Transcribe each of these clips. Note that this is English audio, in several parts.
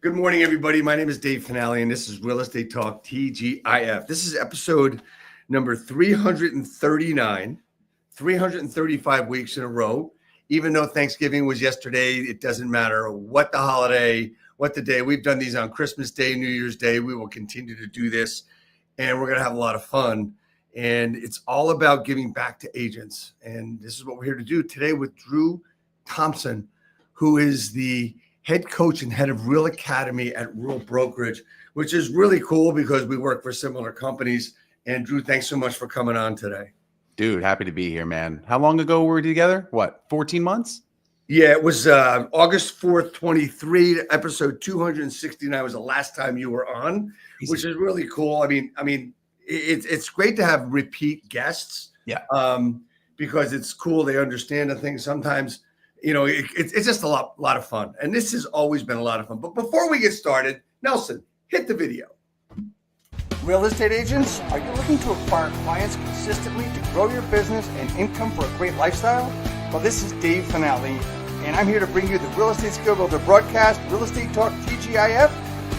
Good morning, everybody. My name is Dave Finale, and this is Real Estate Talk TGIF. This is episode number 339, 335 weeks in a row. Even though Thanksgiving was yesterday, it doesn't matter what the holiday, what the day. We've done these on Christmas Day, New Year's Day. We will continue to do this, and we're going to have a lot of fun. And it's all about giving back to agents. And this is what we're here to do today with Drew Thompson, who is the head coach and head of Real Academy at Real Brokerage, which is really cool because we work for similar companies. And Drew, thanks so much for coming on today. Dude, happy to be here, man. How long ago were we together? What, 14 months? Yeah, it was August 4th, 23. Episode 269 was the last time you were on, which is really cool. I mean, it's great to have repeat guests. Yeah. Because it's cool. They understand the thing. Sometimes, you know, it's just a lot of fun. And this has always been a lot of fun. But before we get started, Nelson, hit the video. Real estate agents, are you looking to acquire clients consistently to grow your business and income for a great lifestyle? Well, this is Dave Finale, and I'm here to bring you the Real Estate Skill Builder broadcast, Real Estate Talk TGIF,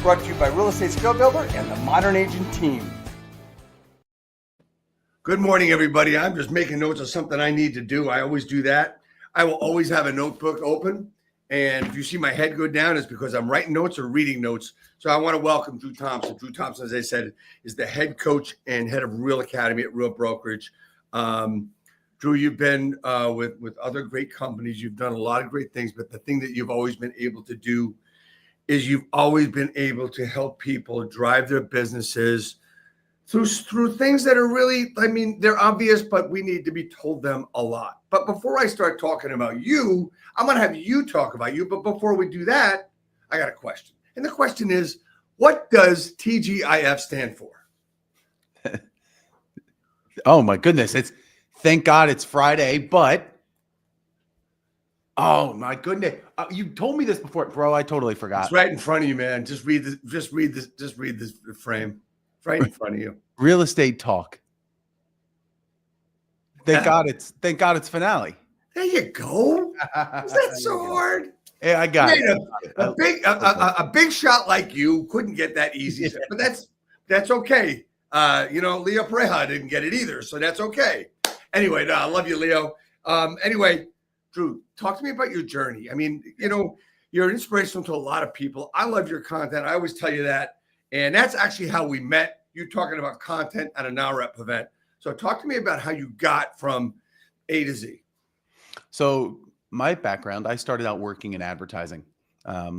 brought to you by Real Estate Skill Builder and the Modern Agent team. Good morning, everybody. I'm just making notes of something I need to do. I always do that. I will always have a notebook open. And if you see my head go down, it's because I'm writing notes or reading notes. So I want to welcome Drew Thompson. Drew Thompson, as I said, is the head coach and head of Real Academy at Real Brokerage. Drew, you've been with other great companies. You've done a lot of great things. But the thing that you've always been able to do is you've always been able to help people drive their businesses through things that are really, I mean, they're obvious, but we need to be told them a lot. But before I start talking about you, I'm going to have you talk about you. But before we do that, I got a question. And the question is, what does TGIF stand for? Oh, my goodness. Thank God it's Friday, but oh, my goodness. You told me this before, bro. I totally forgot. It's right in front of you, man. Just read this frame. Right in front of you. Real Estate Talk. Thank God it's finale. There you go. Is that so hard? Yeah, I got it. A big shot like you couldn't get that easy, but that's okay. Leo Pareja didn't get it either, so that's okay. Anyway, I love you, Leo. Anyway, Drew, talk to me about your journey. I mean, you're inspirational to a lot of people. I love your content. I always tell you that. And that's actually how we met. You talking about content at a NowRep event. So talk to me about how you got from A to Z. So my background, I started out working in advertising. I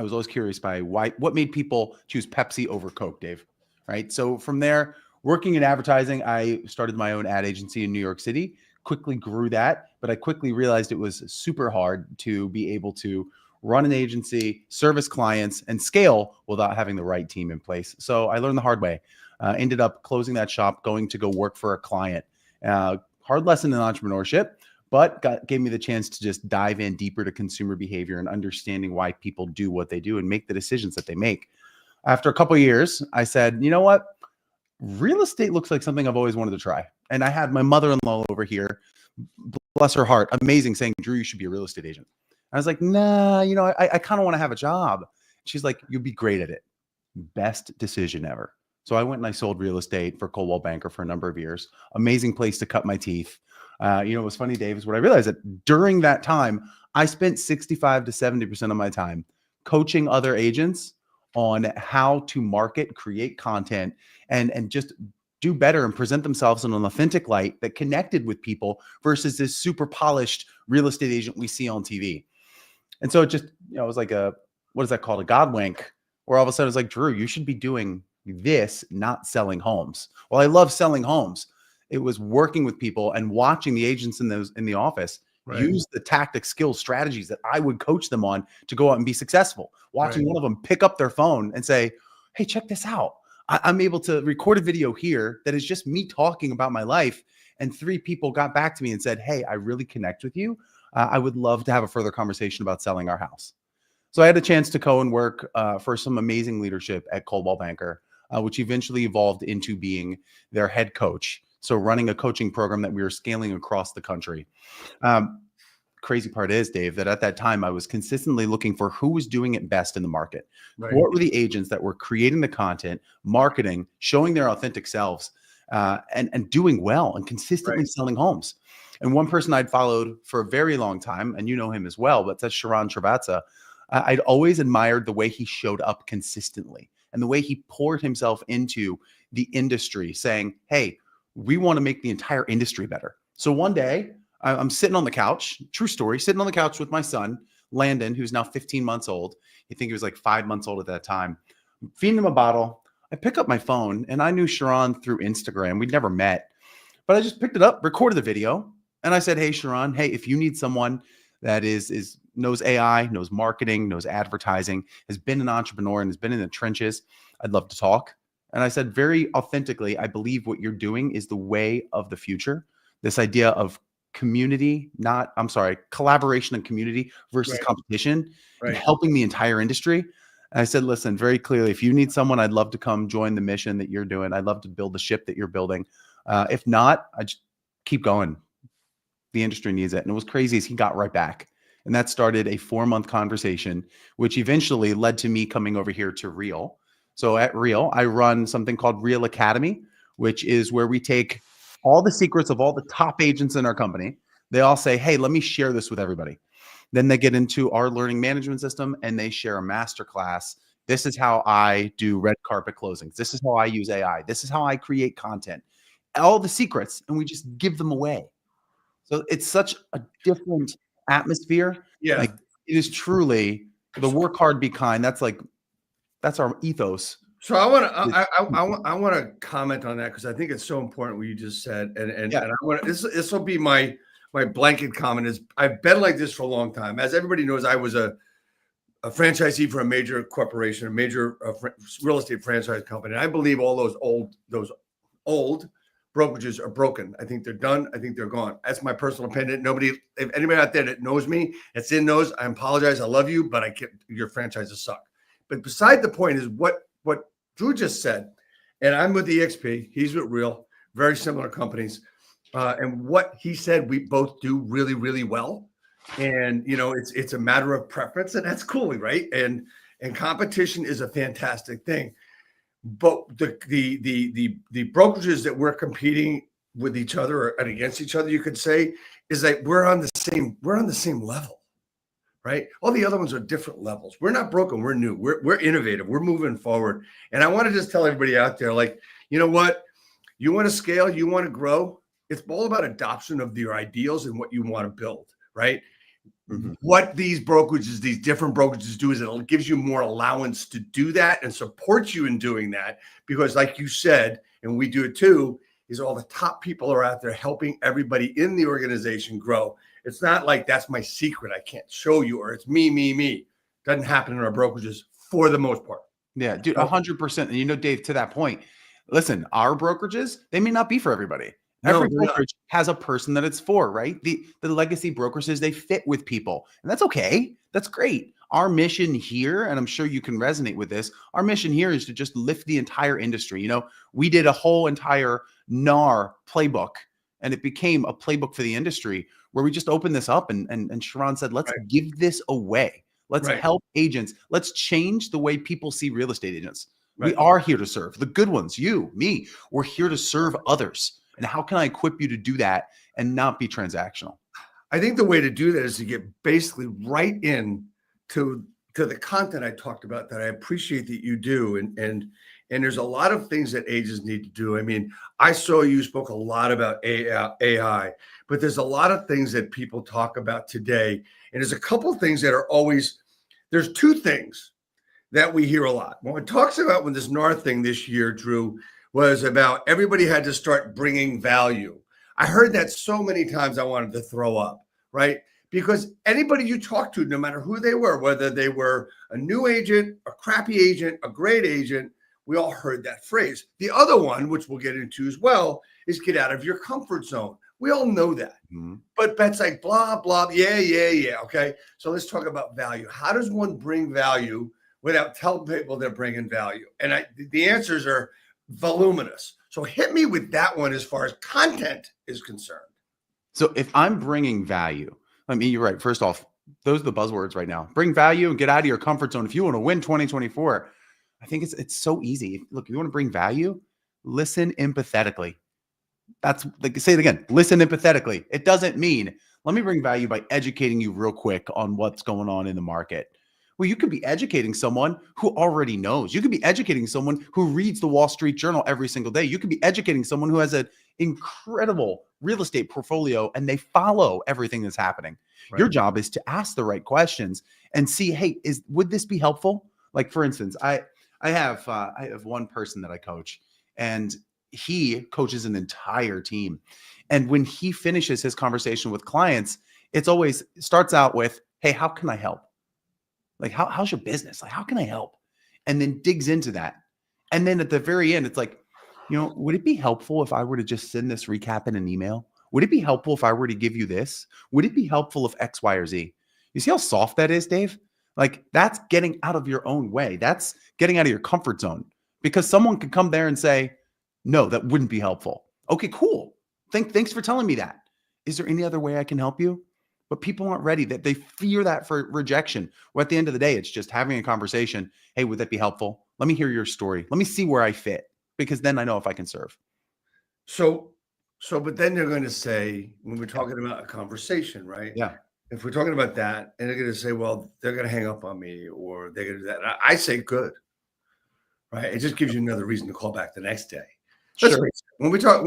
was always curious by what made people choose Pepsi over Coke, Dave, right? So from there, working in advertising, I started my own ad agency in New York City, quickly grew that, but I quickly realized it was super hard to be able to run an agency, service clients, and scale without having the right team in place. So I learned the hard way. Ended up closing that shop, going to go work for a client. Hard lesson in entrepreneurship, but gave me the chance to just dive in deeper to consumer behavior and understanding why people do what they do and make the decisions that they make. After a couple of years, I said, you know what? Real estate looks like something I've always wanted to try. And I had my mother-in-law over here, bless her heart, amazing, saying, Drew, you should be a real estate agent. I was like, nah, I kind of want to have a job. She's like, you'd be great at it. Best decision ever. So I went and I sold real estate for Coldwell Banker for a number of years. Amazing place to cut my teeth. It was funny, Dave, is what I realized that during that time, I spent 65 to 70% of my time coaching other agents on how to market, create content, and just do better and present themselves in an authentic light that connected with people versus this super polished real estate agent we see on TV. And so it just, it was like what is that called? A God wink, where all of a sudden it's like, Drew, you should be doing this, not selling homes. Well, I love selling homes. It was working with people and watching the agents in the office use the tactics, skills, strategies that I would coach them on to go out and be successful. Watching one of them pick up their phone and say, hey, check this out. I'm able to record a video here that is just me talking about my life. And 3 people got back to me and said, hey, I really connect with you. I would love to have a further conversation about selling our house. So I had a chance to go and work for some amazing leadership at Coldwell Banker, which eventually evolved into being their head coach. So running a coaching program that we were scaling across the country. crazy part is, Dave, that at that time I was consistently looking for who was doing it best in the market. Right. What were the agents that were creating the content, marketing, showing their authentic selves, and doing well and consistently Right. selling homes? And one person I'd followed for a very long time, and you know him as well, but that's Sharon Travatza. I'd always admired the way he showed up consistently and the way he poured himself into the industry, saying, hey, we want to make the entire industry better. So one day I'm sitting on the couch, true story, sitting on the couch with my son, Landon, who's now 15 months old. I think he was like 5 months old at that time. I'm feeding him a bottle. I pick up my phone, and I knew Sharon through Instagram. We'd never met, but I just picked it up, recorded the video, and I said, hey, Sharon, hey, if you need someone that knows AI, knows marketing, knows advertising, has been an entrepreneur and has been in the trenches, I'd love to talk. And I said very authentically, I believe what you're doing is the way of the future. This idea of collaboration and community versus Right. competition, and Right. helping the entire industry. And I said, listen, very clearly, if you need someone, I'd love to come join the mission that you're doing. I'd love to build the ship that you're building. If not, I just keep going. The industry needs it. And it was crazy as he got right back. And that started a 4-month conversation, which eventually led to me coming over here to Real. So at Real, I run something called Real Academy, which is where we take all the secrets of all the top agents in our company. They all say, hey, let me share this with everybody. Then they get into our learning management system and they share a masterclass. This is how I do red carpet closings. This is how I use AI. This is how I create content. All the secrets, and we just give them away. So it's such a different atmosphere. Yeah. Like, it is truly the work hard, be kind. That's our ethos. So I want to comment on that because I think it's so important what you just said, and I want this will be my blanket comment is I've been like this for a long time. As everybody knows, I was a franchisee for a major corporation, a major real estate franchise company. And I believe all those old brokerages are broken. I think they're done. I think they're gone. That's my personal opinion. If anybody out there that knows me, that's in those, I apologize. I love you, but your franchises suck. But beside the point is what Drew just said, and I'm with EXP. He's with Real, very similar companies. And what he said, we both do really, really well. And it's a matter of preference, and that's cool, right? And competition is a fantastic thing. But the brokerages that we're competing with each other and against each other, you could say, is like we're on the same level. Right? All the other ones are different levels. We're not broken. We're new. We're innovative. We're moving forward. And I want to just tell everybody out there, like, you know what? You want to scale, you want to grow. It's all about adoption of your ideals and what you want to build, right? Mm-hmm. What these different brokerages do is it gives you more allowance to do that and supports you in doing that. Because like you said, and we do it too, is all the top people are out there helping everybody in the organization grow. It's not like that's my secret I can't show you, or it's me. Doesn't happen in our brokerages for the most part. Yeah, dude, 100%. And Dave, to that point, listen, our brokerages, they may not be for everybody. Every brokerage has a person that it's for, right? The legacy brokerages, they fit with people, and that's okay. That's great. Our mission here, and I'm sure you can resonate with this, our mission here is to just lift the entire industry. We did a whole entire NAR playbook, and it became a playbook for the industry where we just opened this up and Sharon said, let's give this away. Let's help agents. Let's change the way people see real estate agents. We are here to serve the good ones, you, me. We're here to serve others. And how can I equip you to do that and not be transactional? I think the way to do that is to get basically right in to the content I talked about that I appreciate that you do. And there's a lot of things that agents need to do. I mean, I saw you spoke a lot about AI, but there's a lot of things that people talk about today. And there's a couple of things that are there's two things that we hear a lot. When it talks about when this NAR thing this year, Drew, was about everybody had to start bringing value. I heard that so many times I wanted to throw up, right? Because anybody you talk to, no matter who they were, whether they were a new agent, a crappy agent, a great agent, we all heard that phrase. The other one, which we'll get into as well, is get out of your comfort zone. We all know that. Mm-hmm. But that's like blah, blah, yeah. Okay. So let's talk about value. How does one bring value without telling people they're bringing value? And the answers are voluminous. So hit me with that one as far as content is concerned. So if I'm bringing value, I mean, you're right. First off, those are the buzzwords right now. Bring value and get out of your comfort zone. If you want to win 2024, I think it's so easy. Look, if you want to bring value, listen empathetically. That's like, say it again, listen empathetically. It doesn't mean, let me bring value by educating you real quick on what's going on in the market. Well, you could be educating someone who already knows. You could be educating someone who reads the Wall Street Journal every single day. You could be educating someone who has an incredible real estate portfolio and they follow everything that's happening. Right. Your job is to ask the right questions and see, hey, would this be helpful? Like, for instance, I have one person that I coach, and he coaches an entire team. And when he finishes his conversation with clients, it's always starts out with, hey, how can I help? Like, how's your business? Like, how can I help? And then digs into that. And then at the very end, it's like, would it be helpful if I were to just send this recap in an email? Would it be helpful if I were to give you this? Would it be helpful if X, Y, or Z? You see how soft that is, Dave? Like, that's getting out of your own way. That's getting out of your comfort zone, because someone could come there and say, no, that wouldn't be helpful. Okay, cool. Thanks for telling me that. Is there any other way I can help you? But people aren't ready. That they fear that for rejection. Well, at the end of the day, it's just having a conversation. Hey, would that be helpful? Let me hear your story. Let me see where I fit, because then I know if I can serve. So, but then they're going to say, when we're talking about a conversation, right? Yeah. If we're talking about that, and they're going to say, well, they're going to hang up on me, or they're going to do that. I say, good, right? It just gives you another reason to call back the next day. Sure. When we talk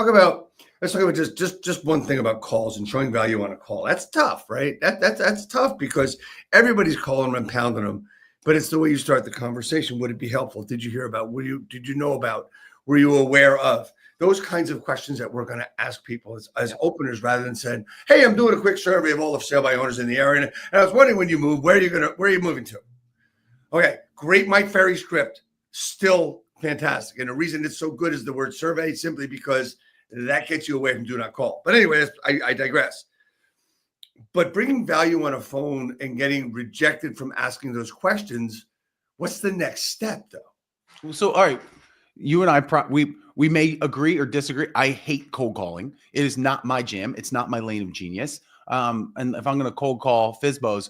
about, let's talk about just one thing about calls and showing value on a call. That's tough, right? That's tough, because everybody's calling them and pounding them, but it's the way you start the conversation. Would it be helpful? Did you hear about? Did you know about? Were you aware of? Those kinds of questions that we're going to ask people as openers, rather than saying, hey, I'm doing a quick survey of all the sale by owners in the area, and I was wondering, when you move, where are you moving to? Okay, great Mike Ferry script, still fantastic. And the reason it's so good is the word survey, simply because that gets you away from do not call. But anyway, I digress. But bringing value on a phone and getting rejected from asking those questions, what's the next step, though? So, all right, you and I, we may agree or disagree. I hate cold calling. It is not my jam. It's not my lane of genius. And if I'm going to cold call FSBOs,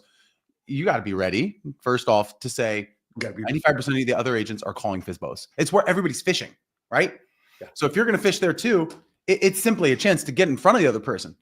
you got to be ready, first off, to say 95% of the other agents are calling FSBOs. It's where everybody's fishing, right? Yeah. So if you're going to fish there too, it's simply a chance to get in front of the other person.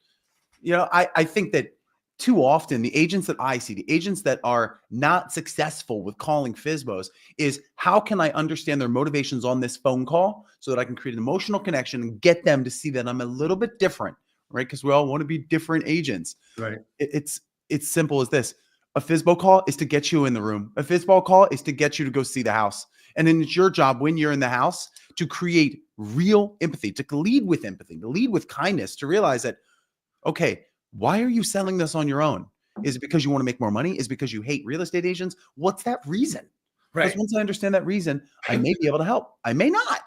I think that too often the agents that I see, the agents that are not successful with calling FSBOs, is how can I understand their motivations on this phone call so that I can create an emotional connection and get them to see that I'm a little bit different, right? Because we all want to be different agents. Right. It's simple as this. A FSBO call is to get you in the room. A FSBO call is to get you to go see the house. And then it's your job, when you're in the house, to create real empathy, to lead with empathy, to lead with kindness, to realize that, okay, why are you selling this on your own? Is it because you want to make more money? Is it because you hate real estate agents? What's that reason? Right. Because once I understand that reason, I may be able to help. I may not,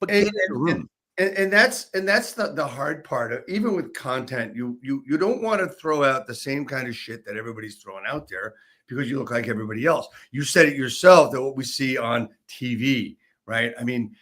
but get in the room. And that's the hard part of, even with content, you don't want to throw out the same kind of shit that everybody's throwing out there, because you look like everybody else. You said it yourself, that what we see on TV, right? I mean,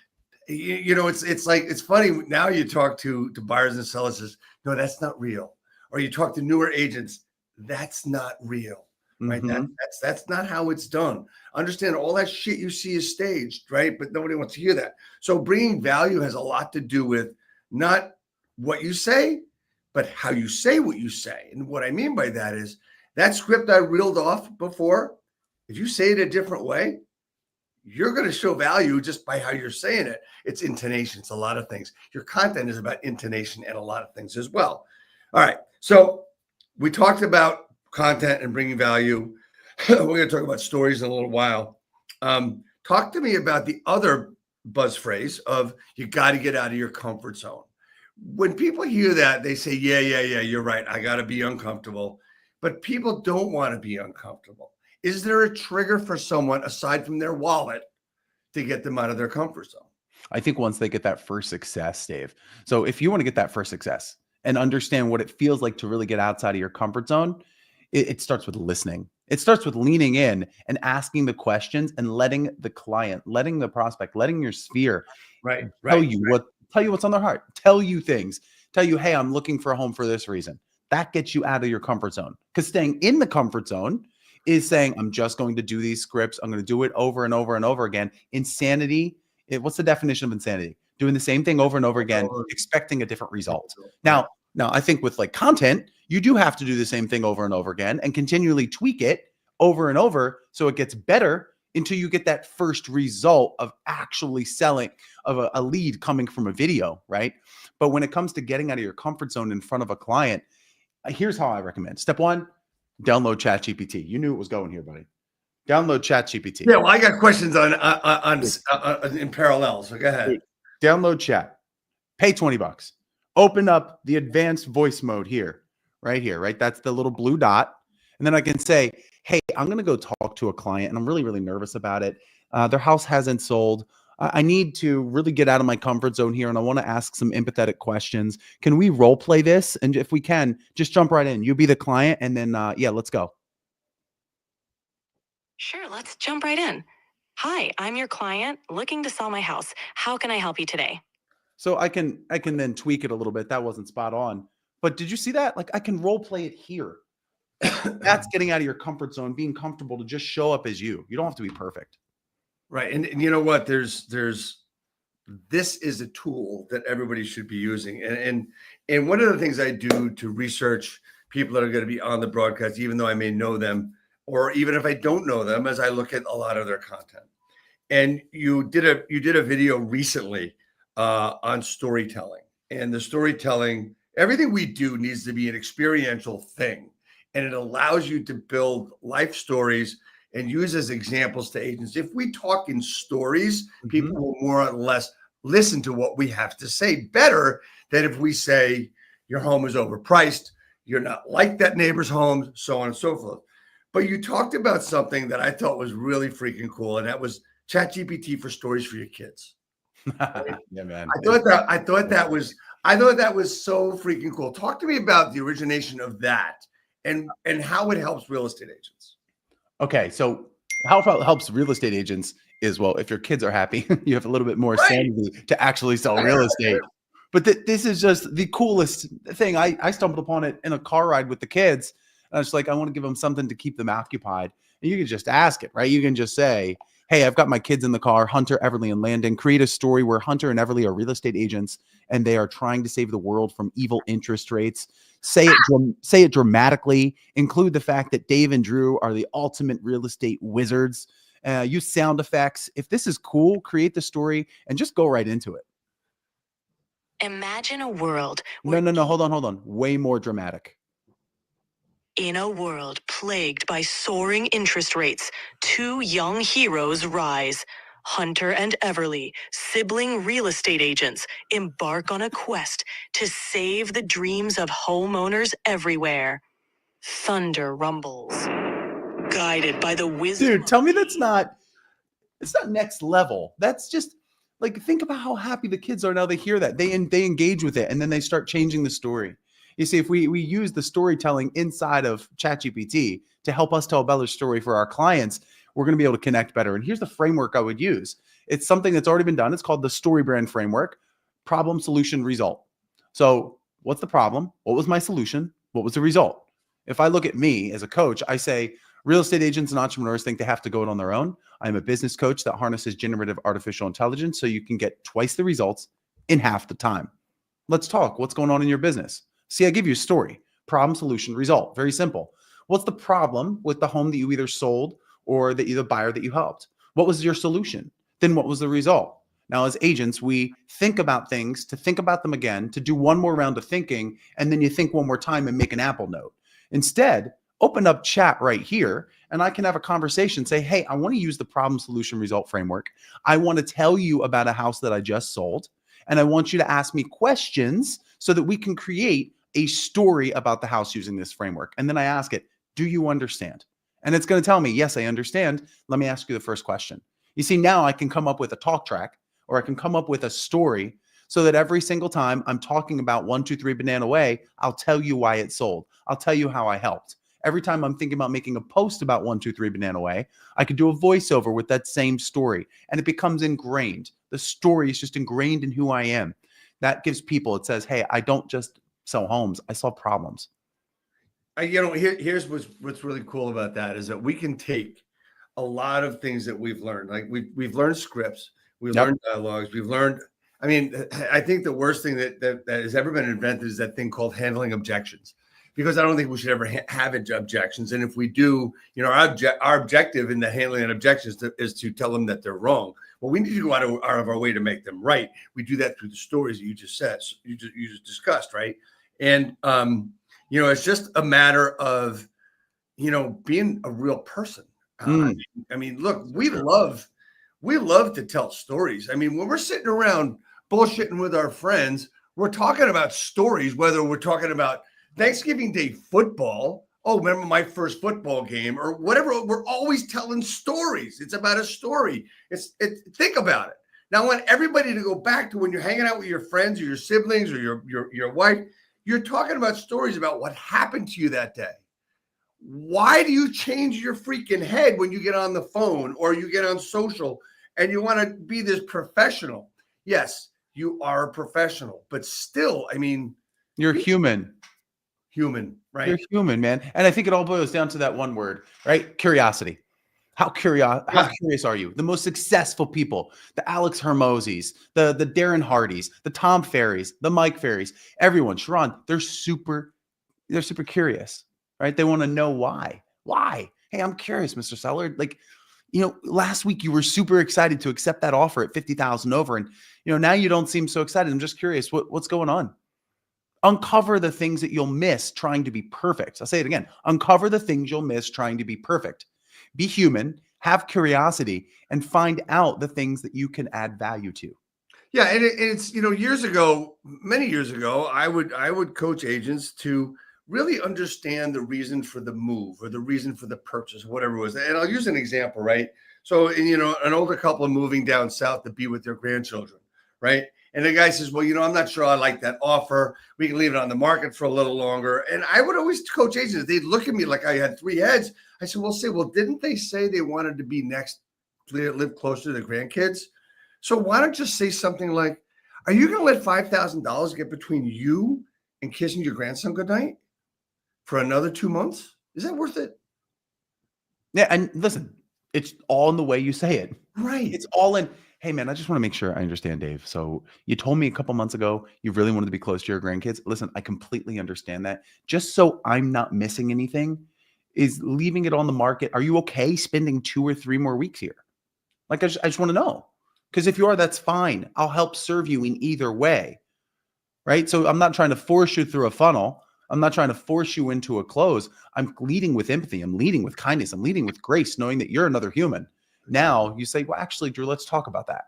it's like, it's funny now. You talk to buyers and sellers, says, no, that's not real. Or you talk to newer agents, that's not real, right? Mm-hmm. That's not how it's done. Understand, all that shit you see is staged, right? But nobody wants to hear that. So bringing value has a lot to do with not what you say, but how you say what you say. And what I mean by that is, that script I reeled off before, if you say it a different way, you're going to show value just by how you're saying it. It's intonation. It's a lot of things. Your content is about intonation and a lot of things as well. All right. So we talked about content and bringing value. We're going to talk about stories in a little while. Talk to me about the other buzz phrase of, you got to get out of your comfort zone. When people hear that, they say, yeah, you're right. I got to be uncomfortable. But people don't want to be uncomfortable. Is there a trigger for someone aside from their wallet to get them out of their comfort zone? I think once they get that first success, Dave. So if you want to get that first success and understand what it feels like to really get outside of your comfort zone, it starts with listening. It starts with leaning in and asking the questions and letting the client, letting the prospect, letting your sphere tell you what's on their heart, tell you things, tell you, hey, I'm looking for a home for this reason. That gets you out of your comfort zone, because staying in the comfort zone is saying, I'm just going to do these scripts. I'm going to do it over and over and over again. Insanity. What's the definition of insanity? Doing the same thing over and over again, expecting a different result. Now, I think with like content, you do have to do the same thing over and over again and continually tweak it over and over so it gets better until you get that first result of actually selling, of a lead coming from a video, right? But when it comes to getting out of your comfort zone in front of a client, here's how I recommend. Step one, download ChatGPT. You knew it was going here, buddy. Download ChatGPT. Yeah, well, I got questions on in parallel, so go ahead. Download Chat. Pay $20. Open up the advanced voice mode here, right? That's the little blue dot. And then I can say, hey, I'm going to go talk to a client and I'm really, really nervous about it. Their house hasn't sold. I need to really get out of my comfort zone here and I want to ask some empathetic questions. Can we role play this? And if we can, just jump right in. You be the client and then, yeah, let's go. Sure, let's jump right in. Hi, I'm your client looking to sell my house. How can I help you today? So I can then tweak it a little bit. That wasn't spot on. But did you see that? Like I can role play it here. That's getting out of your comfort zone, being comfortable to just show up as you. You don't have to be perfect. Right. And you know what? This is a tool that everybody should be using. And one of the things I do to research people that are going to be on the broadcast, even though I may know them, or even if I don't know them, as I look at a lot of their content. And you did a video recently on storytelling. And the storytelling, everything we do needs to be an experiential thing. And it allows you to build life stories and use as examples to agents. If we talk in stories, people will more or less listen to what we have to say better than if we say your home is overpriced, you're not like that neighbor's home, so on and so forth. But you talked about something that I thought was really freaking cool, and that was ChatGPT for stories for your kids. Right? Yeah, man. I thought that was so freaking cool. Talk to me about the origination of that and how it helps real estate agents. Okay, so how it helps real estate agents is, well, if your kids are happy, you have a little bit more sanity to actually sell real estate. But this is just the coolest thing. I stumbled upon it in a car ride with the kids. And I was like, I want to give them something to keep them occupied. And you can just ask it, right? You can just say, hey, I've got my kids in the car, Hunter, Everly, and Landon. Create a story where Hunter and Everly are real estate agents and they are trying to save the world from evil interest rates. Say it dramatically. Include the fact that Dave and Drew are the ultimate real estate wizards. Use sound effects. If this is cool, create the story and just go right into it. Imagine a world. No. Hold on. Way more dramatic. In a world plagued by soaring interest rates, two young heroes rise. Hunter and Everly, sibling real estate agents, embark on a quest to save the dreams of homeowners everywhere. Thunder rumbles. Guided by the wisdom. Dude, tell me it's not next level. That's just like, think about how happy the kids are now they hear that. They engage with it and then they start changing the story. You see, if we use the storytelling inside of ChatGPT to help us tell a better story for our clients, we're going to be able to connect better. And here's the framework I would use. It's something that's already been done. It's called the story brand framework, problem, solution, result. So what's the problem? What was my solution? What was the result? If I look at me as a coach, I say, real estate agents and entrepreneurs think they have to go it on their own. I'm a business coach that harnesses generative artificial intelligence so you can get twice the results in half the time. Let's talk. What's going on in your business? See, I give you a story, problem, solution, result. Very simple. What's the problem with the home that you either sold or the buyer that you helped? What was your solution? Then what was the result? Now, as agents, we think about things to think about them again, to do one more round of thinking, and then you think one more time and make an Apple note. Instead, open up chat right here, and I can have a conversation, say, hey, I want to use the problem, solution, result framework. I want to tell you about a house that I just sold, and I want you to ask me questions so that we can create a story about the house using this framework. And then I ask it, do you understand? And it's going to tell me, yes, I understand. Let me ask you the first question. You see, now I can come up with a talk track, or I can come up with a story so that every single time I'm talking about 123 Banana Way, I'll tell you why it sold. I'll tell you how I helped. Every time I'm thinking about making a post about 123 Banana Way, I could do a voiceover with that same story, and it becomes ingrained. The story is just ingrained in who I am. That gives people, it says, hey, I don't just sell homes, I solve problems. Here's what's really cool about that is that we can take a lot of things that we've learned. Like we've learned scripts, we've Yep. learned dialogues, we've learned. I mean, I think the worst thing that has ever been invented is that thing called handling objections, because I don't think we should ever have objections. And if we do, our objective in the handling of objections is to tell them that they're wrong. Well, we need to go out of our way to make them right. We do that through the stories that you just said, you just discussed, right? And it's just a matter of being a real person. I mean, look, we love to tell stories. I mean, when we're sitting around bullshitting with our friends, we're talking about stories, whether we're talking about Thanksgiving Day football. Oh, remember my first football game or whatever. We're always telling stories. It's about a story. Think about it. Now, I want everybody to go back to when you're hanging out with your friends or your siblings or your wife. You're talking about stories about what happened to you that day. Why do you change your freaking head when you get on the phone or you get on social and you want to be this professional? Yes, you are a professional, but still, I mean, you're human, right? You're human, man. And I think it all boils down to that one word, right? Curiosity. How curious are you? The most successful people, the Alex Hermosis, the Darren Hardys, the Tom Ferries, the Mike Ferries, everyone, Sharon, they're super curious, right? They want to know why. Why? Hey, I'm curious, Mr. Seller. Like, last week you were super excited to accept that offer at 50,000 over. And, now you don't seem so excited. I'm just curious, what's going on? Uncover the things that you'll miss trying to be perfect. I'll say it again. Uncover the things you'll miss trying to be perfect. Be human, have curiosity, and find out the things that you can add value to. Yeah, and it's many years ago, I would coach agents to really understand the reason for the move or the reason for the purchase, whatever it was. And I'll use an example, right? So, an older couple moving down south to be with their grandchildren, right? And the guy says, well, I'm not sure I like that offer. We can leave it on the market for a little longer. And I would always coach agents. They'd look at me like I had three heads. I said, well, didn't they say they wanted to be next, live closer to the grandkids? So why don't you say something like, are you going to let $5,000 get between you and kissing your grandson goodnight for another 2 months? Is that worth it? Yeah. And listen, it's all in the way you say it. Right. It's all in. Hey, man, I just want to make sure I understand, Dave. So you told me a couple months ago you really wanted to be close to your grandkids. Listen, I completely understand that. Just so I'm not missing anything, is leaving it on the market. Are you okay spending 2 or 3 more weeks here? Like, I just want to know. Because if you are, that's fine. I'll help serve you in either way, right? So I'm not trying to force you through a funnel. I'm not trying to force you into a close. I'm leading with empathy. I'm leading with kindness. I'm leading with grace, knowing that you're another human. Now you say, well, actually, Drew, let's talk about that.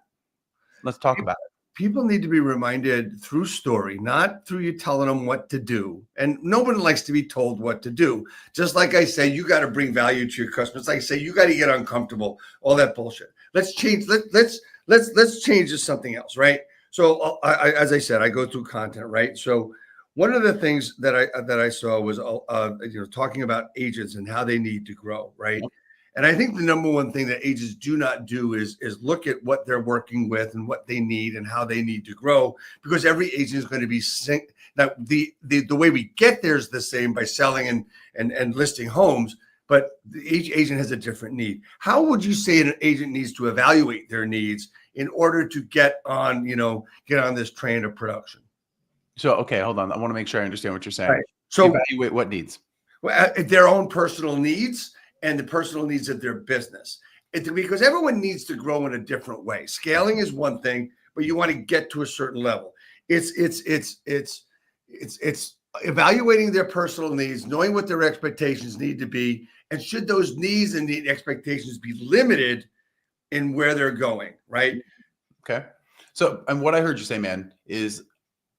Let's talk about it. People need to be reminded through story, not through you telling them what to do. And nobody likes to be told what to do. Just like I say, you got to bring value to your customers. Like I say, you got to get uncomfortable, all that bullshit. Let's change. Let's change to something else, right? So as I said, I go through content, right? So one of the things that I saw was talking about agents and how they need to grow, right? And I think the number one thing that agents do not do is look at what they're working with and what they need and how they need to grow, because every agent is going to be now the way we get there is the same by selling and listing homes, but each agent has a different need. How would you say an agent needs to evaluate their needs in order to get on this train of production? So, okay, hold on. I want to make sure I understand what you're saying. Right. So evaluate what needs? Well, their own personal needs and the personal needs of their business. Because everyone needs to grow in a different way. Scaling is one thing, but you want to get to a certain level. It's evaluating their personal needs, knowing what their expectations need to be, and should those needs and the expectations be limited in where they're going, right? Okay. So, and what I heard you say, man, is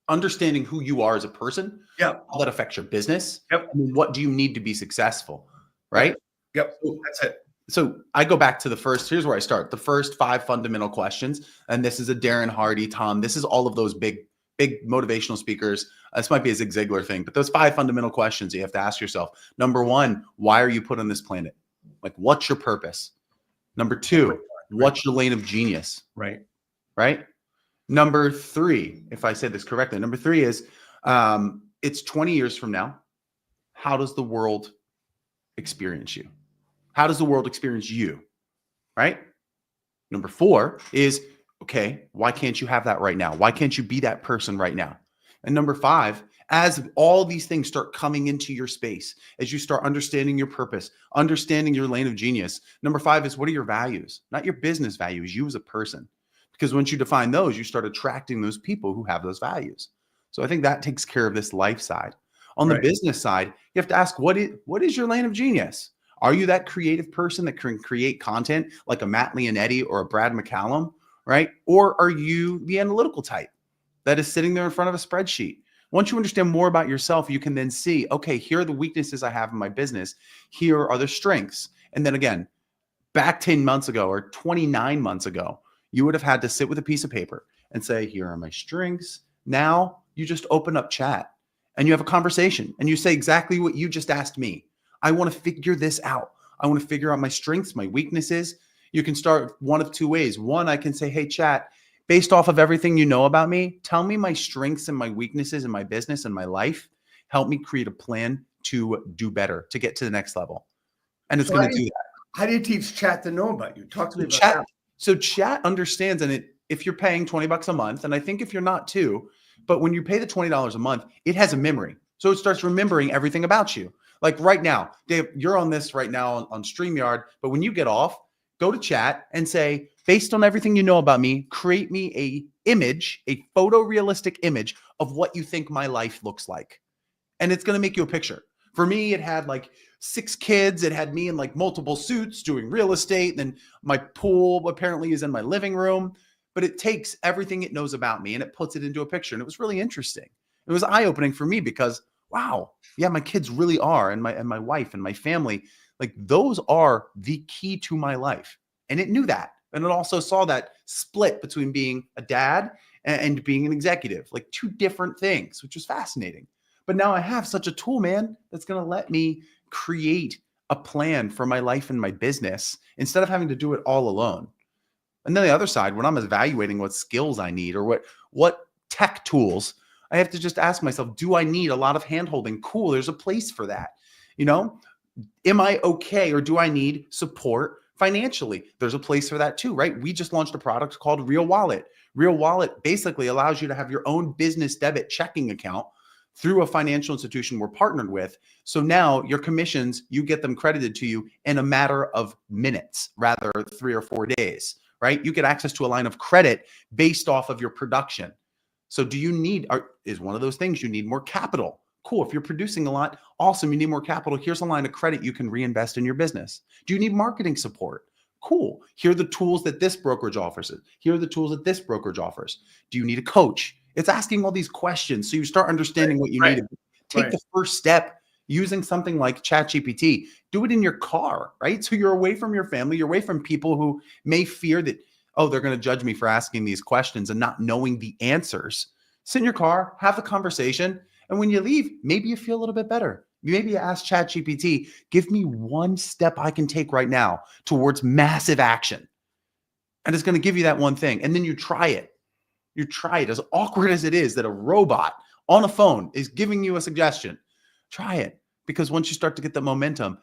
understanding who you are as a person. Yep. How that affects your business. Yep. I mean, what do you need to be successful, right? Yep. That's it. So I go back to here's where I start. The first 5 fundamental questions. And this is a Darren Hardy, Tom. This is all of those big motivational speakers. This might be a Zig Ziglar thing, but those 5 fundamental questions you have to ask yourself. Number 1, why are you put on this planet? Like, what's your purpose? Number 2, what's your lane of genius? Right. Number 3, if I said this correctly, number 3 is it's 20 years from now. how does the world experience you? How does the world experience you? Right? Number 4 is, okay, why can't you have that right now? Why can't you be that person right now? And number 5, as all these things start coming into your space, as you start understanding your purpose, understanding your lane of genius, number 5 is, what are your values? Not your business values, you as a person. Because once you define those, you start attracting those people who have those values. So I think that takes care of this life side. On the business side, you have to ask, what is your lane of genius? Are you that creative person that can create content like a Matt Leonetti or a Brad McCallum, right? Or are you the analytical type that is sitting there in front of a spreadsheet? Once you understand more about yourself, you can then see, okay, here are the weaknesses I have in my business. Here are the strengths. And then again, back 10 months ago or 29 months ago, you would have had to sit with a piece of paper and say, here are my strengths. Now you just open up chat and you have a conversation and you say exactly what you just asked me. I want to figure this out. I want to figure out my strengths, my weaknesses. You can start one of 2 ways. One, I can say, hey, chat, based off of everything you know about me, tell me my strengths and my weaknesses in my business and my life. Help me create a plan to do better, to get to the next level. And it's going to do that. How do you teach chat to know about you? Talk to me about Chat. that. So chat understands, and if you're paying $20 a month, and I think if you're not too, but when you pay the $20 a month, it has a memory. So it starts remembering everything about you. Like right now, Dave, you're on this right now on StreamYard, but when you get off, go to chat and say, based on everything you know about me, create me a photorealistic image of what you think my life looks like. And it's going to make you a picture. For me, it had like 6 kids. It had me in like multiple suits doing real estate. And then my pool apparently is in my living room, but it takes everything it knows about me and it puts it into a picture. And it was really interesting. It was eye-opening for me because, wow, yeah, my kids really are, and my wife and my family, like those are the key to my life. And it knew that. And it also saw that split between being a dad and being an executive, like 2 different things, which was fascinating. But now I have such a tool, man, that's going to let me create a plan for my life and my business instead of having to do it all alone. And then the other side, when I'm evaluating what skills I need or what tech tools, I have to just ask myself, do I need a lot of handholding? Cool, there's a place for that. You know, am I okay, or do I need support financially? There's a place for that too, right? We just launched a product called Real Wallet. Real Wallet basically allows you to have your own business debit checking account through a financial institution we're partnered with. So now your commissions, you get them credited to you in a matter of minutes, rather 3 or 4 days, right? You get access to a line of credit based off of your production. So do you need, is one of those things you need more capital? Cool. If you're producing a lot, awesome. You need more capital. Here's a line of credit you can reinvest in your business. Do you need marketing support? Cool. Here are the tools that this brokerage offers. Here are the tools that this brokerage offers. Do you need a coach? It's asking all these questions. So you start understanding what you need to take the first step using something like ChatGPT. Do it in your car, right? So you're away from your family. You're away from people who may fear that, oh, they're going to judge me for asking these questions and not knowing the answers. Sit in your car, have the conversation. And when you leave, maybe you feel a little bit better. Maybe you ask ChatGPT, give me one step I can take right now towards massive action. And it's going to give you that one thing. And then you try it. You try it, as awkward as it is that a robot on a phone is giving you a suggestion. Try it, because once you start to get the momentum's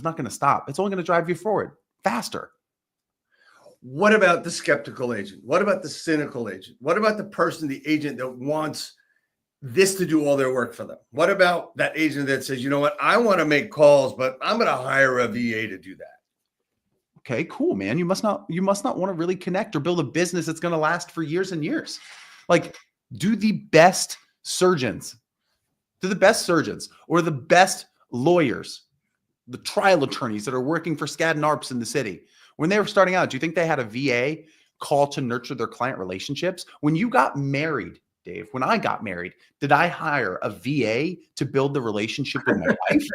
not going to stop. It's only going to drive you forward faster. What about the skeptical agent? What about the cynical agent? What about the agent that wants this to do all their work for them? What about that agent that says, you know what, I want to make calls, but I'm going to hire a VA to do that? Okay, cool, man. You must not want to really connect or build a business that's going to last for years and years. Like, do the best surgeons or the best lawyers, the trial attorneys that are working for Skadden Arps in the city. When they were starting out, do you think they had a VA call to nurture their client relationships? When you got married, Dave, when I got married, did I hire a VA to build the relationship with my wife?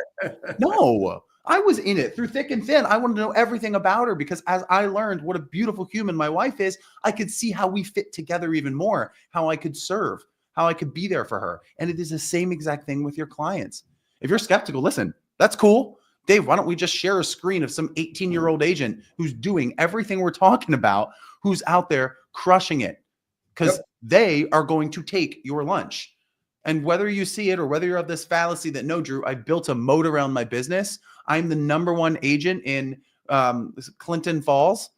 No. I was in it through thick and thin. I wanted to know everything about her, because as I learned what a beautiful human my wife is, I could see how we fit together even more, how I could serve, how I could be there for her. And it is the same exact thing with your clients. If you're skeptical, listen, that's cool. Dave, why don't we just share a screen of some 18-year-old agent who's doing everything we're talking about, who's out there crushing it, because they are going to take your lunch. And whether you see it or whether you're of this fallacy that no, Drew, I built a moat around my business. I'm the #1 agent in Clinton Falls.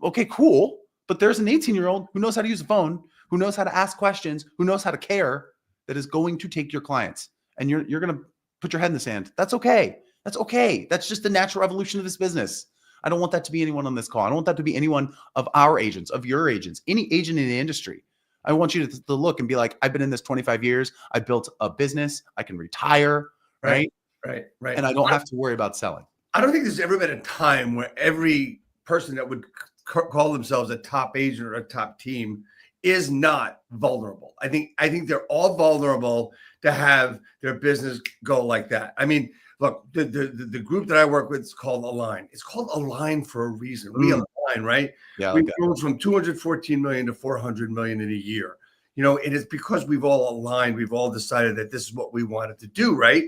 Okay, cool. But there's an 18-year-old who knows how to use a phone, who knows how to ask questions, who knows how to care, that is going to take your clients. And you're going to put your head in the sand. That's okay. That's okay. That's just the natural evolution of this business. I don't want that to be anyone on this call. I don't want that to be anyone of our agents, of your agents, any agent in the industry. I want you to look and be like, I've been in this 25 years. I built a business. I can retire, right? Right. And I don't have to worry about selling. I don't think there's ever been a time where every person that would call themselves a top agent or a top team is not vulnerable. I think they're all vulnerable to have their business go like that. I mean, look, the group that I work with is called Align. It's called Align for a reason. We align, right? Yeah, We've grown from 214 million to 400 million in a year. You know, it is because we've all aligned. We've all decided that this is what we wanted to do, right?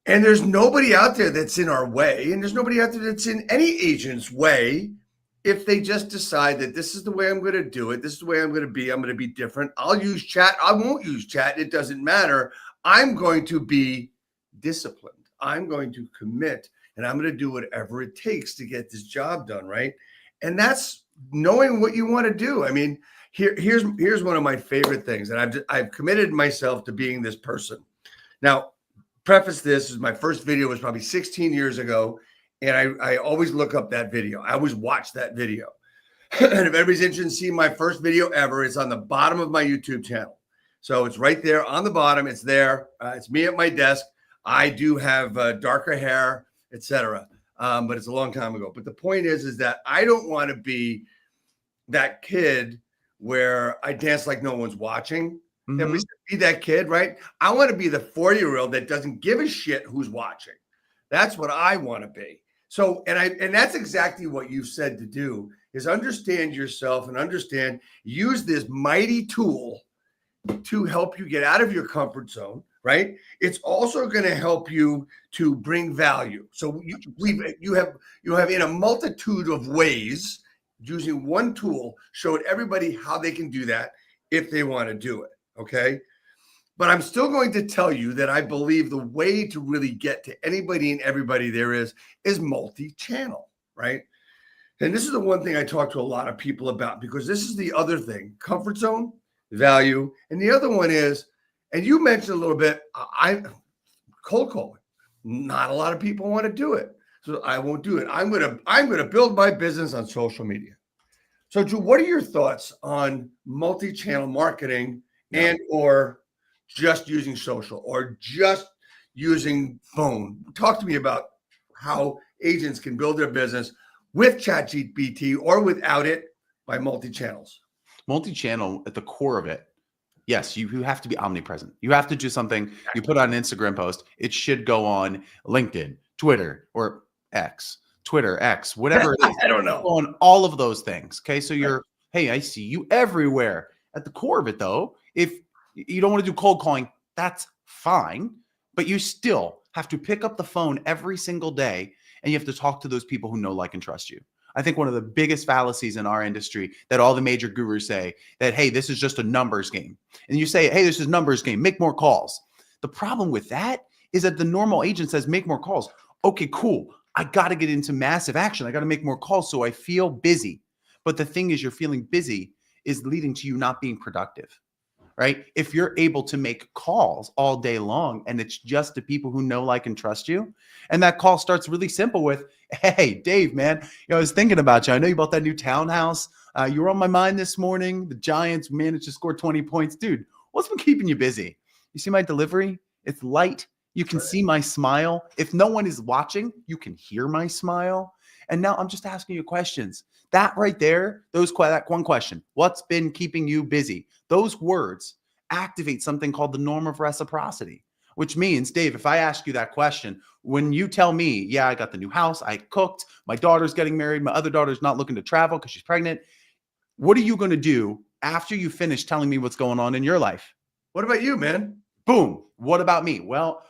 And there's nobody out there that's in our way, and there's nobody out there that's in any agent's way. If they just decide that this is the way I'm going to do it, this is the way I'm going to be different. I'll use chat. I won't use chat. It doesn't matter. I'm going to be disciplined. I'm going to commit, and I'm going to do whatever it takes to get this job done, right? And that's knowing what you want to do. I mean, here's one of my favorite things, and I've committed myself to being this person. Now, preface this is my first video was probably 16 years ago. And I always look up that video. I always watch that video. And if everybody's interested in seeing my first video ever, it's on the bottom of my YouTube channel. So it's right there on the bottom. It's there. It's me at my desk. I do have darker hair, etc. But it's a long time ago. But the point is that I don't want to be that kid where I dance like no one's watching. Mm-hmm. That we be that kid, right? I want to be the 4-year-old that doesn't give a shit who's watching. That's what I want to be. So, and that's exactly what you've said to do, is understand yourself and use this mighty tool to help you get out of your comfort zone, right? It's also going to help you to bring value. So you have in a multitude of ways, using one tool, showed everybody how they can do that if they want to do it, okay? But I'm still going to tell you that I believe the way to really get to anybody and everybody there is multi-channel, right? And this is the one thing I talk to a lot of people about, because this is the other thing: comfort zone, value. And the other one is, and you mentioned a little bit, cold calling. Not a lot of people want to do it. So I won't do it. I'm going to build my business on social media. So Drew, what are your thoughts on multi-channel marketing and or just using social or just using phone? Talk to me about how agents can build their business with ChatGPT or without it by multi-channels. Multi-channel at the core of it. Yes, you have to be omnipresent. You have to do something. You put on an Instagram post, it should go on LinkedIn, Twitter, or X, Twitter, X, whatever it is. I don't know. On all of those things. Okay. So you're, hey, I see you everywhere. At the core of it, though, if you don't want to do cold calling, that's fine. But you still have to pick up the phone every single day, and you have to talk to those people who know, like, and trust you. I think one of the biggest fallacies in our industry that all the major gurus say that, hey, this is just a numbers game. And you say, hey, this is a numbers game, make more calls. The problem with that is that the normal agent says, make more calls. Okay, cool. I got to get into massive action. I got to make more calls so I feel busy. But the thing is, you're feeling busy is leading to you not being productive, right? If you're able to make calls all day long and it's just to people who know, like, and trust you, and that call starts really simple with, hey, Dave, man, I was thinking about you. I know you bought that new townhouse. You were on my mind this morning. The Giants managed to score 20 points. Dude, what's been keeping you busy? You see my delivery? It's light. You can see my smile. If no one is watching, you can hear my smile. And now I'm just asking you questions. That right there, that one question, what's been keeping you busy? Those words activate something called the norm of reciprocity, which means, Dave, if I ask you that question, when you tell me, yeah, I got the new house, I cooked, my daughter's getting married, my other daughter's not looking to travel because she's pregnant, what are you going to do after you finish telling me what's going on in your life? What about you, man? Boom. What about me? Well,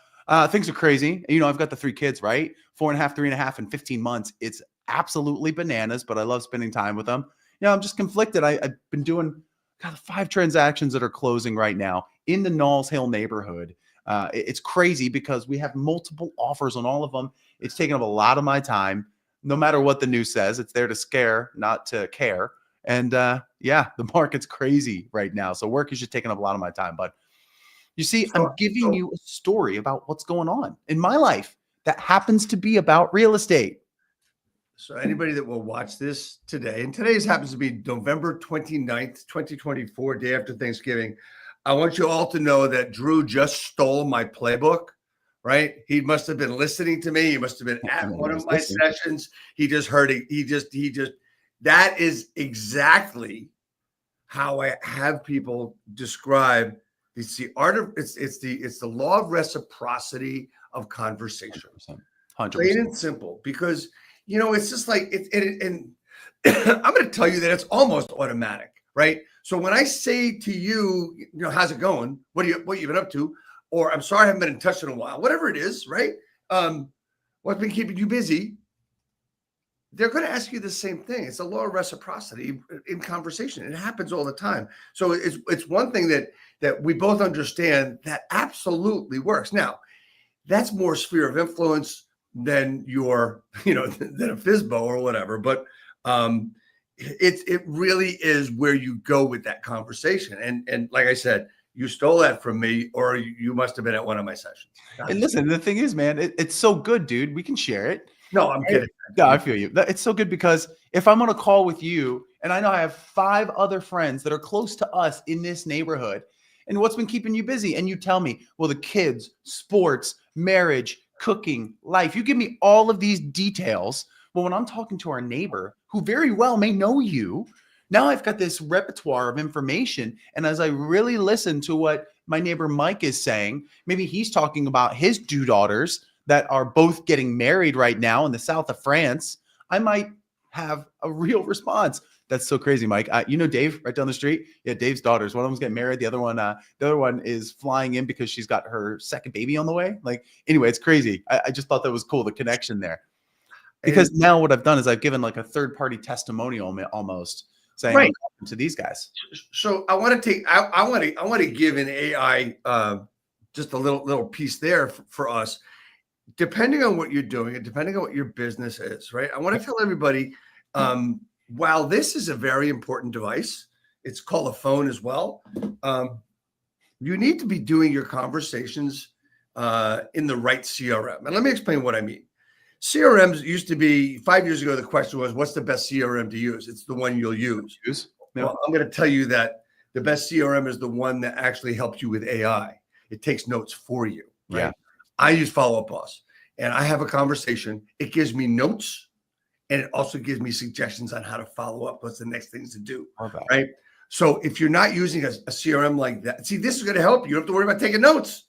things are crazy. You know, I've got the 3 kids, right? 4.5, 3.5, and 15 months. It's absolutely bananas, but I love spending time with them. You know, I'm just conflicted. I've been doing got 5 transactions that are closing right now in the Knowles Hill neighborhood. It's crazy because we have multiple offers on all of them. It's taking up a lot of my time. No matter what the news says, it's there to scare, not to care. And yeah, the market's crazy right now. So work is just taking up a lot of my time. But you see, I'm giving you a story about what's going on in my life that happens to be about real estate. So anybody that will watch this today, and today's happens to be November 29th, 2024, day after Thanksgiving. I want you all to know that Drew just stole my playbook, right? He must have been listening to me. He must have been at one of my sessions. He just heard it. He just, that is exactly how I have people describe. It's the art of, it's the law of reciprocity of conversation. 100%. Plain and simple, because it's just like and I'm going to tell you that it's almost automatic, right? So when I say to you, how's it going? What you been up to? Or I'm sorry, I haven't been in touch in a while, whatever it is, right? What's been keeping you busy? They're going to ask you the same thing. It's a law of reciprocity in conversation. It happens all the time. So it's one thing that we both understand that absolutely works. Now, that's more sphere of influence than your, than a FISBO or whatever. But it really is where you go with that conversation. And like I said, you stole that from me, or you must have been at one of my sessions. And listen, the thing is, man, it's so good, dude. We can share it. No, I'm kidding. No, I feel you. It's so good because if I'm on a call with you, and I know I have 5 other friends that are close to us in this neighborhood, and what's been keeping you busy? And you tell me, well, the kids, sports, marriage, cooking, life. You give me all of these details. Well, when I'm talking to our neighbor, who very well may know you, now I've got this repertoire of information. And as I really listen to what my neighbor Mike is saying, maybe he's talking about his 2 daughters that are both getting married right now in the south of France. I might have a real response. That's so crazy, Mike. Dave right down the street. Yeah, Dave's daughters. One of them's getting married. The other one is flying in because she's got her second baby on the way. Like, anyway, it's crazy. I just thought that was cool, the connection there. Because now what I've done is I've given like a third-party testimonial almost saying, right, to these guys. So I want to give an AI just a little piece there for us. Depending on what you're doing and depending on what your business is, right? I want to tell everybody, while this is a very important device, it's called a phone as well. You need to be doing your conversations in the right CRM. And let me explain what I mean. CRMs used to be 5 years ago. The question was, what's the best CRM to use? It's the one you'll use. Well, I'm going to tell you that the best CRM is the one that actually helps you with AI. It takes notes for you. Right? Yeah. I use Follow Up Boss, and I have a conversation. It gives me notes, and it also gives me suggestions on how to follow up. What's the next things to do, right? So if you're not using a CRM like that, see, this is going to help you. You don't have to worry about taking notes,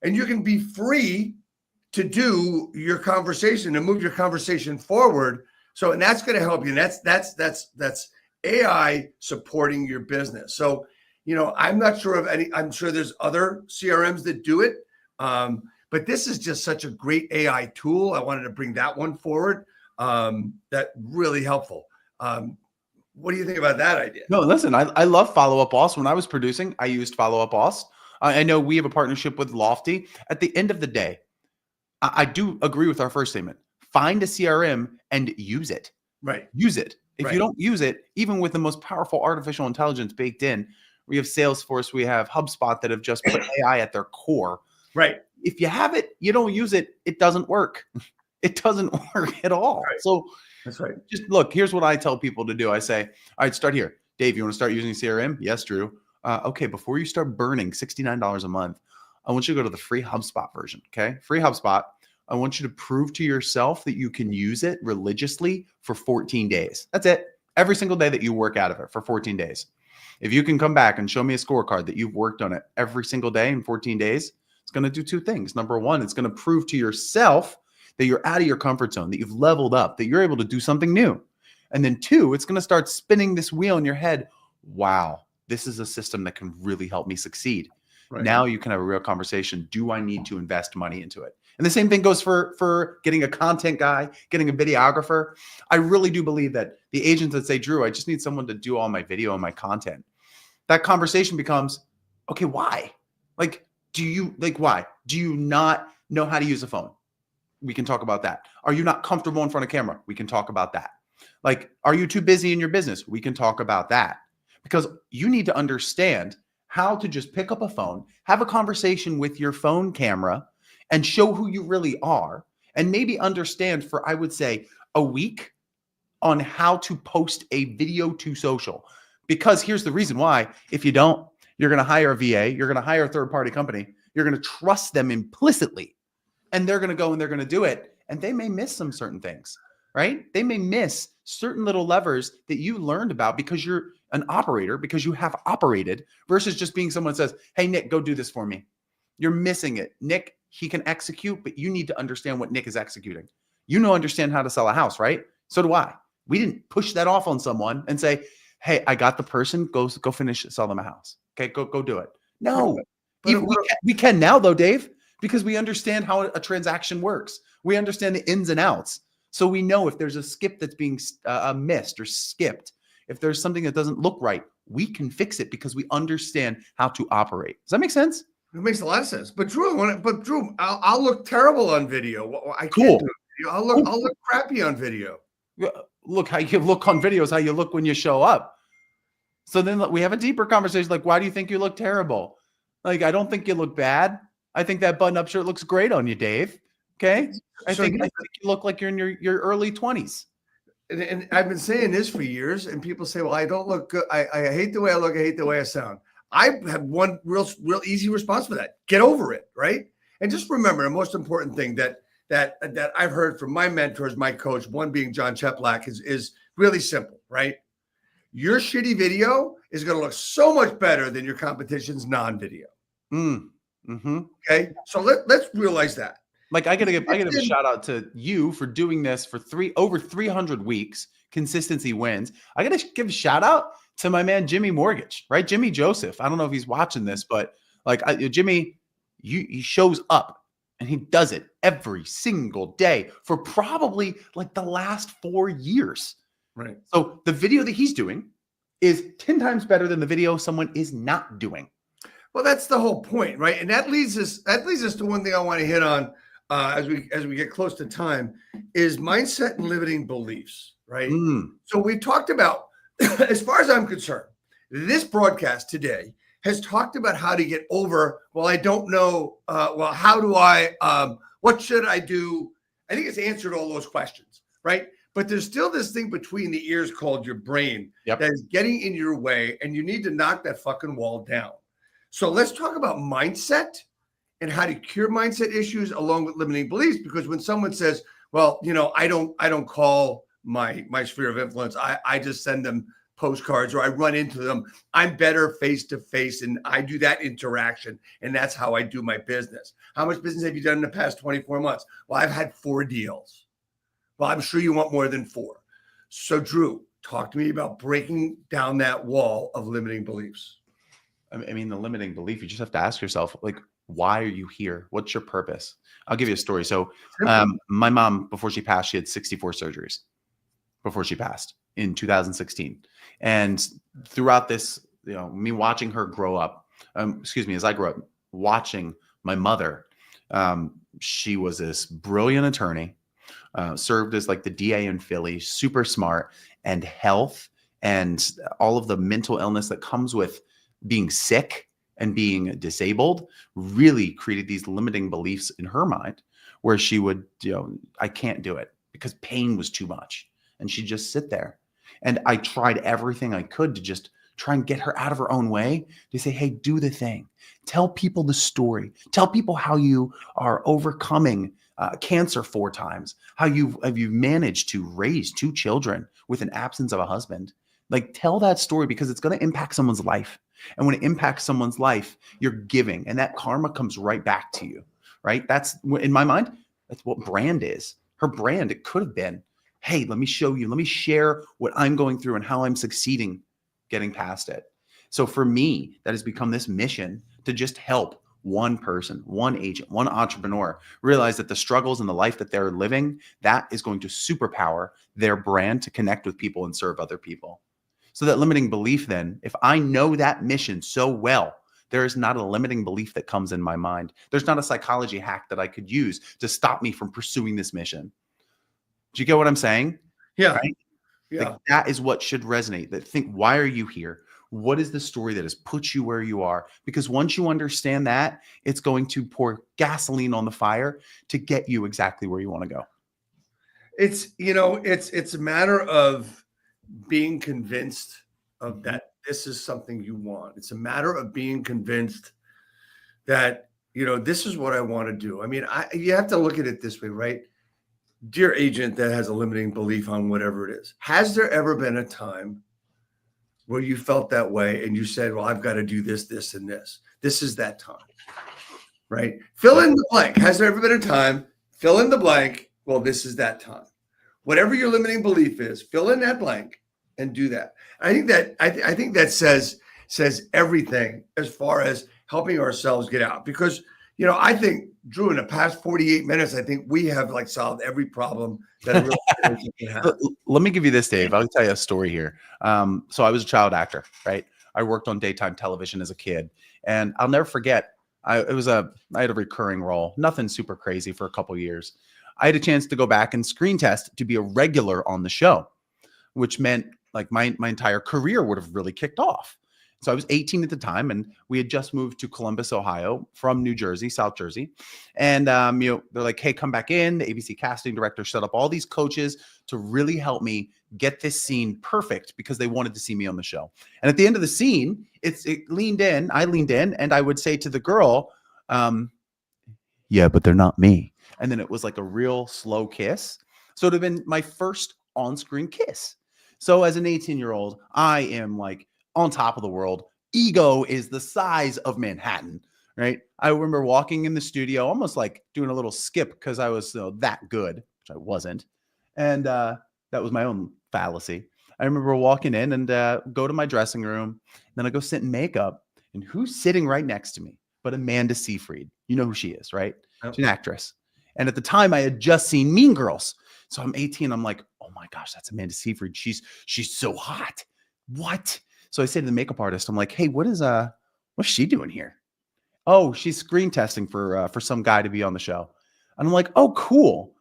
and you can be free to do your conversation and move your conversation forward. So, and that's going to help you. And that's AI supporting your business. So, I'm not sure of any. I'm sure there's other CRMs that do it. But this is just such a great AI tool. I wanted to bring that one forward. That really helpful. What do you think about that idea? No, listen, I love Follow Up Boss. When I was producing, I used Follow Up Boss. I know we have a partnership with Lofty. At the end of the day, I do agree with our first statement. Find a CRM and use it. Right. Use it. If you don't use it, even with the most powerful artificial intelligence baked in, we have Salesforce, we have HubSpot that have just put AI at their core. Right. If you have it, you don't use it, it doesn't work. It doesn't work at all. Right. So that's right. Just look, here's what I tell people to do. I say, all right, start here. Dave, you want to start using CRM? Yes, Drew. Okay, before you start burning $69 a month, I want you to go to the free HubSpot version, okay? Free HubSpot. I want you to prove to yourself that you can use it religiously for 14 days. That's it. Every single day that you work out of it for 14 days. If you can come back and show me a scorecard that you've worked on it every single day in 14 days, it's going to do 2 things. Number one, it's going to prove to yourself that you're out of your comfort zone, that you've leveled up, that you're able to do something new. And then 2, it's going to start spinning this wheel in your head. Wow, this is a system that can really help me succeed. Right. Now you can have a real conversation. Do I need to invest money into it? And the same thing goes for getting a content guy, getting a videographer. I really do believe that the agents that say, Drew, I just need someone to do all my video and my content. that conversation becomes, okay, why? Like, why? Do you not know how to use a phone? We can talk about that. Are you not comfortable in front of camera? We can talk about that. Like, are you too busy in your business? We can talk about that. Because you need to understand how to just pick up a phone, have a conversation with your phone camera, and show who you really are. And maybe understand for, I would say, a week on how to post a video to social. Because here's the reason why. If you don't, you're going to hire a VA, you're going to hire a third-party company, you're going to trust them implicitly, and they're going to go and they're going to do it. And they may miss some certain things, right? They may miss certain little levers that you learned about because you're an operator, because you have operated, versus just being someone that says, hey, Nick, go do this for me. You're missing it. Nick, he can execute, but you need to understand what Nick is executing. Understand how to sell a house, right? So do I. We didn't push that off on someone and say, hey, I got the person, go finish, sell them a house. Okay, go do it. No, we can now though, Dave, because we understand how a transaction works. We understand the ins and outs. So we know if there's a skip that's being missed or skipped, if there's something that doesn't look right, we can fix it because we understand how to operate. Does that make sense? It makes a lot of sense. But Drew, I'll look terrible on video. I can't Cool. do it. I'll look crappy on video. Look how you look on videos, how you look when you show up. So then we have a deeper conversation. Like, why do you think you look terrible? Like, I don't think you look bad. I think that button-up shirt looks great on you, Dave. Okay. I think you look like you're in your early 20s. And I've been saying this for years, and people say, well, I don't look good. I hate the way I look. I hate the way I sound. I have one real easy response for that. Get over it, right? And just remember the most important thing that I've heard from my mentors, my coach, one being John Cheplack, is really simple, right? Your shitty video is going to look so much better than your competition's non-video. Okay, so let's realize that. Like, I gotta give a shout out to you for doing this for over 300 weeks. Consistency wins. I gotta give a shout out to my man Jimmy Mortgage, right? Jimmy Joseph. I don't know if he's watching this, but like Jimmy, he shows up and he does it every single day for probably like the last 4 years. Right. So the video that he's doing is 10 times better than the video someone is not doing. Well, that's the whole point, right? And that leads us to one thing I want to hit on as we get close to time is mindset and limiting beliefs, right? So we talked about, as far as I'm concerned, this broadcast today has talked about how to get over, well, I don't know, how do I, what should I do? I think it's answered all those questions, right? But there's still this thing between the ears called your brain that is getting in your way, and you need to knock that fucking wall down. So let's talk about mindset and how to cure mindset issues along with limiting beliefs. Because when someone says, well, I don't call my sphere of influence, I just send them postcards or I run into them. I'm better face to face, and I do that interaction, and that's how I do my business. How much business have you done in the past 24 months? Well, I've had 4 deals. Well, I'm sure you want more than 4. So Drew, talk to me about breaking down that wall of limiting beliefs. I mean, the limiting belief, you just have to ask yourself, like, why are you here? What's your purpose? I'll give you a story. So my mom, before she passed, she had 64 surgeries before she passed in 2016. And throughout this, me watching her grow up, as I grew up, watching my mother, she was this brilliant attorney, served as like the DA in Philly, super smart, and health and all of the mental illness that comes with being sick and being disabled really created these limiting beliefs in her mind where she would, I can't do it because pain was too much. And she'd just sit there. And I tried everything I could to just try and get her out of her own way to say, hey, do the thing. Tell people the story. Tell people how you are overcoming cancer 4 times, how you've managed to raise 2 children with an absence of a husband. Like, tell that story because it's going to impact someone's life. And when it impacts someone's life, you're giving, and that karma comes right back to you, right? That's, in my mind, that's what brand is. Her brand, it could have been, hey, let me show you, let me share what I'm going through and how I'm succeeding getting past it. So for me, that has become this mission to just help one person, one agent, one entrepreneur realize that the struggles in the life that they're living, that is going to superpower their brand to connect with people and serve other people. So that limiting belief, then, if I know that mission so well, there is not a limiting belief that comes in my mind. There's not a psychology hack that I could use to stop me from pursuing this mission. Do you get what I'm saying? Yeah. Right? Yeah. Like, that is what should resonate. That think, why are you here? What is the story that has put you where you are? Because once you understand that, it's going to pour gasoline on the fire to get you exactly where you want to go. It's a matter of being convinced of that this is something you want. It's a matter of being convinced that, this is what I want to do. I mean, you have to look at it this way, right? Dear agent that has a limiting belief on whatever it is, has there ever been a time where you felt that way and you said, well, I've got to do this, this, and this? This is that time, right? Fill in the blank. Has there ever been a time? Fill in the blank. Well, this is that time. Whatever your limiting belief is, fill in that blank and do that. I think that says everything as far as helping ourselves get out. Because, I think, Drew, in the past 48 minutes, I think we have solved every problem that a real estate agent can have. Let me give you this, Dave. I'll tell you a story here. So I was a child actor, right? I worked on daytime television as a kid, and I'll never forget. I had a recurring role, nothing super crazy, for a couple years. I had a chance to go back and screen test to be a regular on the show, which meant my entire career would have really kicked off. So I was 18 at the time, and we had just moved to Columbus, Ohio from New Jersey, South Jersey. And, they're like, hey, come back in. The ABC casting director set up all these coaches to really help me get this scene perfect because they wanted to see me on the show. And at the end of the scene, I leaned in, and I would say to the girl, yeah, but they're not me. And then it was like a real slow kiss. So it would have been my first on-screen kiss. So as an 18-year-old, I am on top of the world. Ego is the size of Manhattan, right? I remember walking in the studio, almost doing a little skip because I was that good, which I wasn't. And that was my own fallacy. I remember walking in and go to my dressing room. Then I go sit in makeup. And who's sitting right next to me but Amanda Seyfried? You know who she is, right? Yep. She's an actress. And at the time, I had just seen Mean Girls. So I'm 18. I'm like, oh my gosh, that's Amanda Seyfried. She's so hot. What? So I say to the makeup artist, I'm like, hey, what's she doing here? Oh, she's screen testing for some guy to be on the show. And I'm like, oh, cool.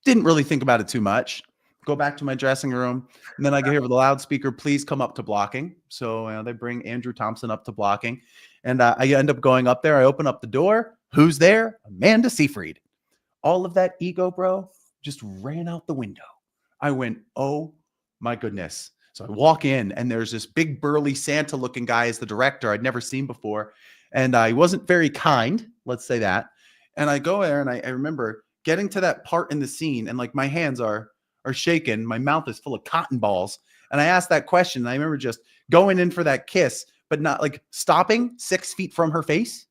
Didn't really think about it too much. Go back to my dressing room. And then I get here with a loudspeaker, please come up to blocking. So they bring Andrew Thompson up to blocking. And I end up going up there. I open up the door. Who's there? Amanda Seyfried. All of that ego, bro, just ran out the window. I went, oh my goodness. So I walk in, and there's this big burly Santa looking guy as the director I'd never seen before. And he wasn't very kind, let's say that. And I go there, and I remember getting to that part in the scene, and my hands are shaking. My mouth is full of cotton balls. And I asked that question. And I remember just going in for that kiss, but not stopping 6 feet from her face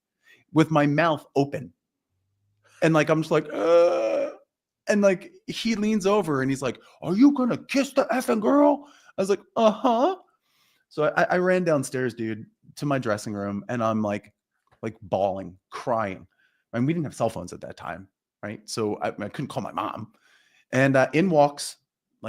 with my mouth open. And I'm just and he leans over and he's like, are you going to kiss the effing girl? I was like, uh-huh. So I ran downstairs, dude, to my dressing room, and I'm bawling, crying. I mean, we didn't have cell phones at that time, right? So I couldn't call my mom. And in walks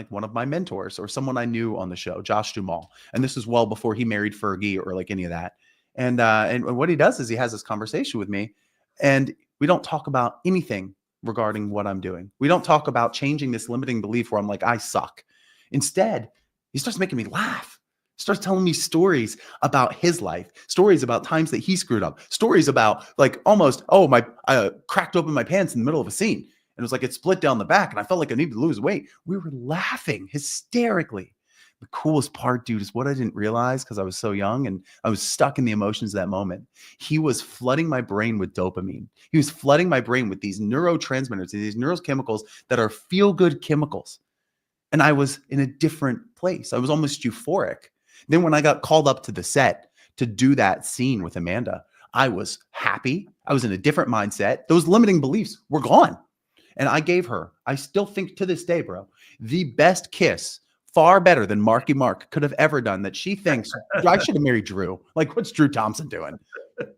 one of my mentors or someone I knew on the show, Josh Duhamel. And this was well before he married Fergie or any of that. And what he does is he has this conversation with me, and we don't talk about anything regarding what I'm doing. We don't talk about changing this limiting belief where I'm I suck. Instead, he starts making me laugh. Starts telling me stories about his life, stories about times that he screwed up, stories about almost, I cracked open my pants in the middle of a scene. And it was it split down the back, and I felt like I needed to lose weight. We were laughing hysterically. The coolest part, dude, is what I didn't realize because I was so young and I was stuck in the emotions of that moment. He was flooding my brain with dopamine. He was flooding my brain with these neurotransmitters, these neurochemicals that are feel-good chemicals. And I was in a different place. I was almost euphoric. Then when I got called up to the set to do that scene with Amanda, I was happy. I was in a different mindset. Those limiting beliefs were gone. And I gave her, I still think to this day, bro, the best kiss, far better than Marky Mark could have ever done, that she thinks I should have married Drew. What's Drew Thompson doing?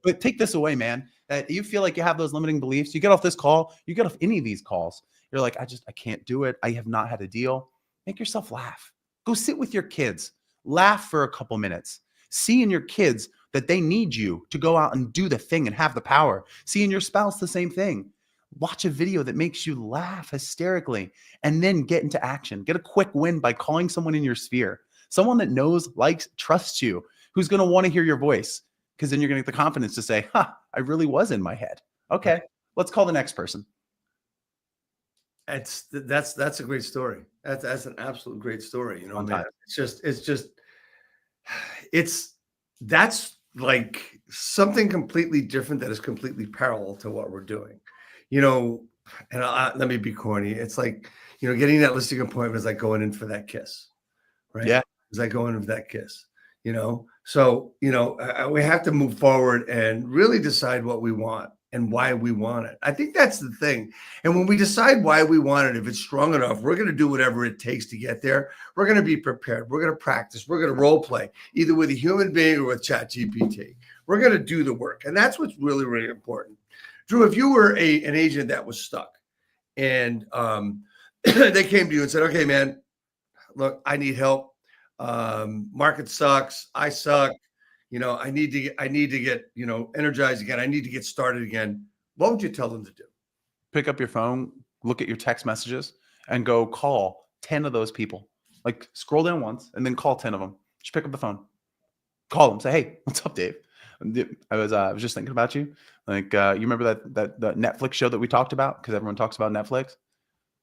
But take this away, man, that you feel you have those limiting beliefs. You get off this call, you get off any of these calls. You're I can't do it. I have not had a deal. Make yourself laugh. Go sit with your kids. laugh for a couple minutes. See in your kids that they need you to go out and do the thing and have the power. See in your spouse the same thing. Watch a video that makes you laugh hysterically and then get into action. Get a quick win by calling someone in your sphere, someone that knows, likes, trusts you, who's going to want to hear your voice, because then you're going to get the confidence to say, I really was in my head. Okay, let's call the next person. That's a great story. That's an absolute great story. You know, man, that's like something completely different that is completely parallel to what we're doing. You know, and let me be corny. It's like, you know, getting that listing appointment is like going in for that kiss, right? Yeah. It's like going in for that kiss, you know? So, you know, we have to move forward and really decide what we want and why we want it. I think that's the thing. And when we decide why we want it, if it's strong enough, we're going to do whatever it takes to get there. We're going to be prepared. We're going to practice. We're going to role play either with a human being or with ChatGPT. We're going to do the work. And that's what's really, really important. Drew, if you were an agent that was stuck and they came to you and said, okay, man, look, I need help. Market sucks. I suck. You know, I need to get, you know, energized again. I need to get started again. What would you tell them to do? Pick up your phone, look at your text messages, and go call 10 of those people. Like scroll down once and then call 10 of them. Just pick up the phone. Call them. Say, hey, what's up, Dave? I was just thinking about you. Like, you remember that Netflix show that we talked about? Because everyone talks about Netflix.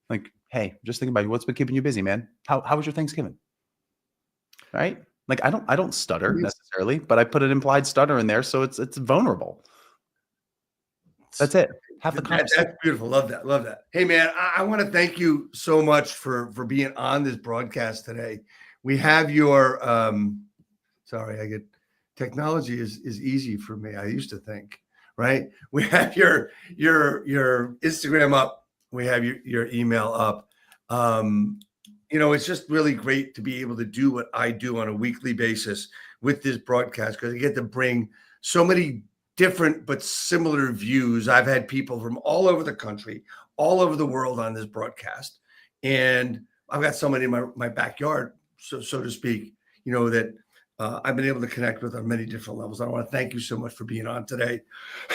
Like, hey, just thinking about you. What's been keeping you busy, man? How was your Thanksgiving? Right? Like, I don't stutter necessarily, but I put an implied stutter in there, so it's vulnerable. That's it. Have the conversation. That's beautiful. Love that. Love that. Hey, man, I want to thank you so much for being on this broadcast today. We have your technology is easy for me. I used to think, right? We have your Instagram up. We have your email up. You know, it's just really great to be able to do what I do on a weekly basis with this broadcast, because I get to bring so many different but similar views. I've had people from all over the country, all over the world on this broadcast. And I've got somebody in my backyard, so to speak, you know, that I've been able to connect with on many different levels. I want to thank you so much for being on today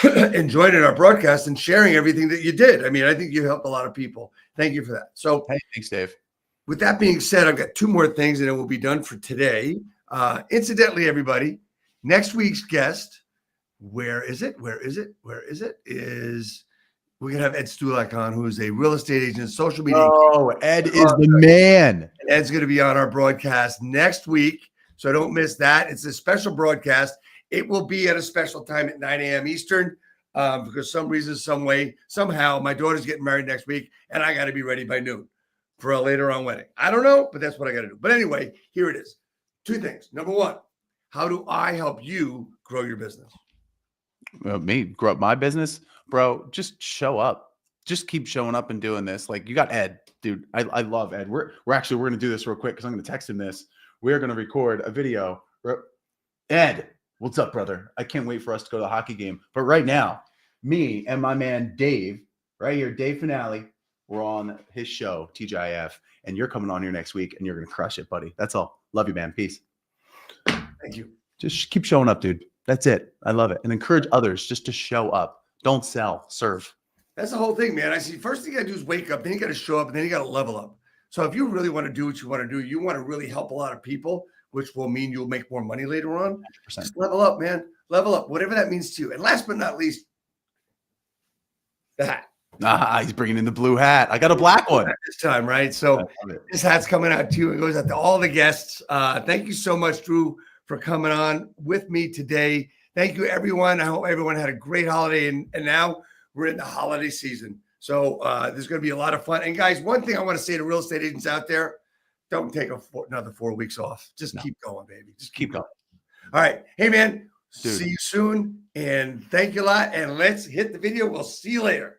and joining our broadcast and sharing everything that you did. I mean, I think you helped a lot of people. Thank you for that. So, hey, thanks, Dave. With that being said, I've got two more things and it will be done for today. Incidentally, everybody, next week's guest, we're going to have Ed Stulak on, who is a real estate agent, social media. Oh, Ed is the man. Ed's going to be on our broadcast next week, so don't miss that. It's a special broadcast. It will be at a special time at 9 a.m. Eastern because some reason, some way, somehow, my daughter's getting married next week, and I got to be ready by noon for a later on wedding. I don't know, but that's what I got to do. But anyway, here it is. Two things. Number one, how do I help you grow your business? Me grow up my business, bro. Just show up. Just keep showing up and doing this. Like, you got Ed, dude. I love Ed. We're going to do this real quick because I'm going to text him this. We're going to record a video. Ed, what's up, brother? I can't wait for us to go to the hockey game. But right now, me and my man Dave, right here, Dave Finale, we're on his show, TGIF, and you're coming on here next week, and you're going to crush it, buddy. That's all. Love you, man. Peace. Thank you. Just keep showing up, dude. That's it. I love it. And encourage others just to show up. Don't sell, serve. That's the whole thing, man. I see. First thing you got to do is wake up. Then you got to show up, and then you got to level up. So if you really want to do what you want to do, you want to really help a lot of people, which will mean you'll make more money later on. 100%. Just level up, man. Level up, whatever that means to you. And last but not least, the hat. He's bringing in the blue hat. I got a black one this time, right? So this hat's coming out to you. It goes out to all the guests. Thank you so much, Drew, for coming on with me today. Thank you, everyone. I hope everyone had a great holiday. And now we're in the holiday season. So there's going to be a lot of fun. And guys, one thing I want to say to real estate agents out there, don't take another 4 weeks off. Just keep going, baby. Just keep going. All right. Hey, man, see you soon. And thank you a lot. And let's hit the video. We'll see you later.